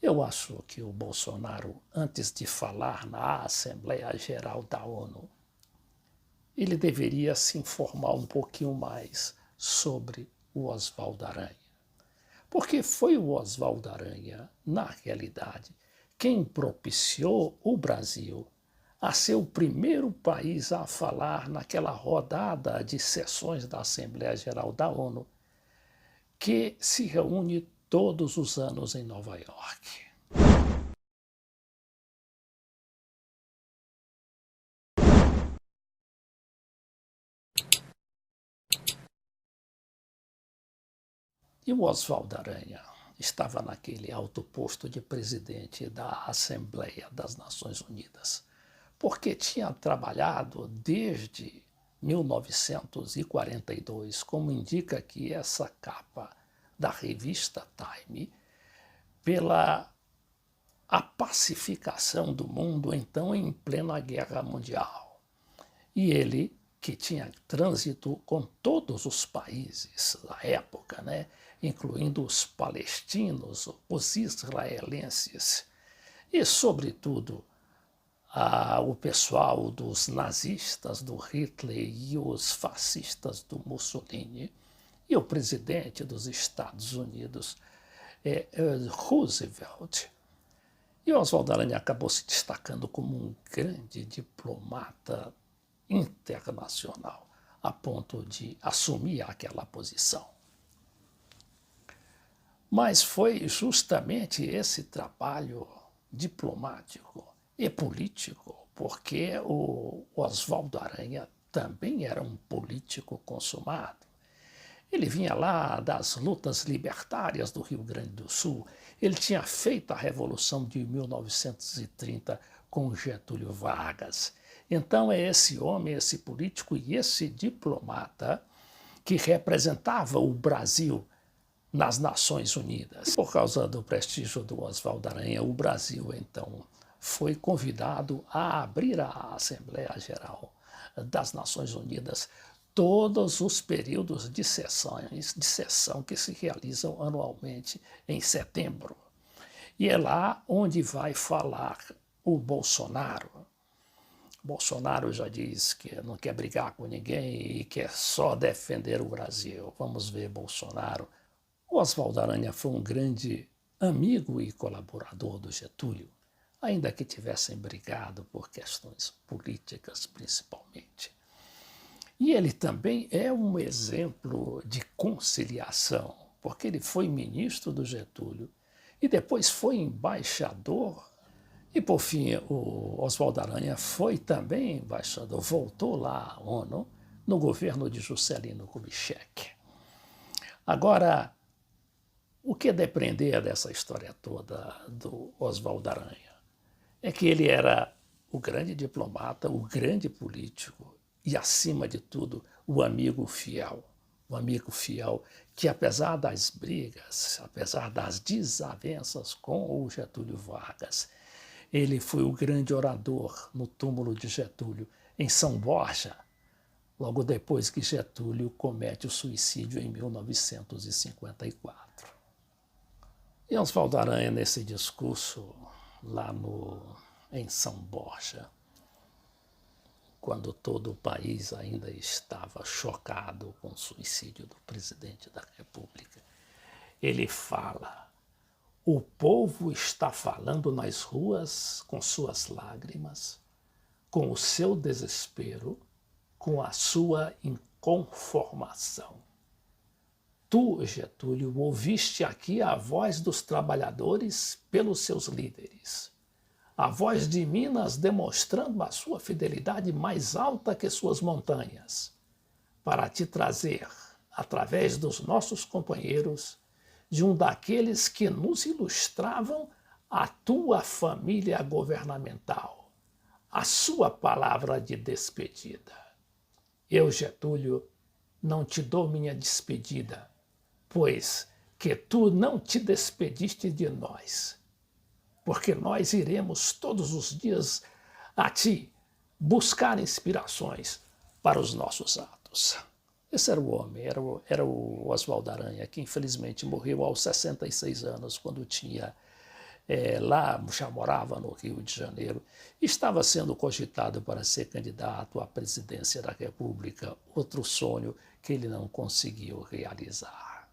Eu acho que o Bolsonaro, antes de falar na Assembleia Geral da ONU, ele deveria se informar um pouquinho mais sobre o Oswaldo Aranha. Porque foi o Oswaldo Aranha, na realidade, quem propiciou o Brasil a ser o primeiro país a falar naquela rodada de sessões da Assembleia Geral da ONU, que se reúne todos os anos em Nova York. E o Oswaldo Aranha estava naquele alto posto de presidente da Assembleia das Nações Unidas, porque tinha trabalhado desde 1942, como indica aqui essa capa da revista Time, pela a pacificação do mundo, então, em plena Guerra Mundial. E ele, que tinha trânsito com todos os países da época, né, incluindo os palestinos, os israelenses e, sobretudo, o pessoal dos nazistas, do Hitler e os fascistas do Mussolini, e o presidente dos Estados Unidos, Roosevelt. E Oswaldo Aranha acabou se destacando como um grande diplomata internacional, a ponto de assumir aquela posição. Mas foi justamente esse trabalho diplomático e político, porque o Oswaldo Aranha também era um político consumado. Ele vinha lá das lutas libertárias do Rio Grande do Sul. Ele tinha feito a Revolução de 1930 com Getúlio Vargas. Então é esse homem, esse político e esse diplomata que representava o Brasil nas Nações Unidas. Por causa do prestígio do Oswaldo Aranha, o Brasil, então, foi convidado a abrir a Assembleia Geral das Nações Unidas todos os períodos de sessão que se realizam anualmente em setembro. E é lá onde vai falar o Bolsonaro. Bolsonaro já diz que não quer brigar com ninguém e quer só defender o Brasil. Vamos ver Bolsonaro. O Oswaldo Aranha foi um grande amigo e colaborador do Getúlio, ainda que tivessem brigado por questões políticas principalmente. E ele também é um exemplo de conciliação, porque ele foi ministro do Getúlio e depois foi embaixador. E, por fim, o Oswaldo Aranha foi também embaixador, voltou lá à ONU, no governo de Juscelino Kubitschek. Agora, o que depreender dessa história toda do Oswaldo Aranha é que ele era o grande diplomata, o grande político e, acima de tudo, o amigo fiel. O amigo fiel que, apesar das brigas, apesar das desavenças com o Getúlio Vargas, ele foi o grande orador no túmulo de Getúlio, em São Borja, logo depois que Getúlio comete o suicídio em 1954. E Oswaldo Aranha, nesse discurso lá em São Borja, quando todo o país ainda estava chocado com o suicídio do presidente da República, ele fala: o povo está falando nas ruas com suas lágrimas, com o seu desespero, com a sua inconformação. Tu, Getúlio, ouviste aqui a voz dos trabalhadores pelos seus líderes. A voz de Minas demonstrando a sua fidelidade mais alta que suas montanhas, para te trazer, através dos nossos companheiros, de um daqueles que nos ilustravam, a tua família governamental, a sua palavra de despedida. Eu, Getúlio, não te dou minha despedida, pois que tu não te despediste de nós, porque nós iremos todos os dias a ti buscar inspirações para os nossos atos. Esse era o homem, era o Oswaldo Aranha, que infelizmente morreu aos 66 anos, quando tinha lá já morava no Rio de Janeiro, estava sendo cogitado para ser candidato à presidência da República, outro sonho que ele não conseguiu realizar.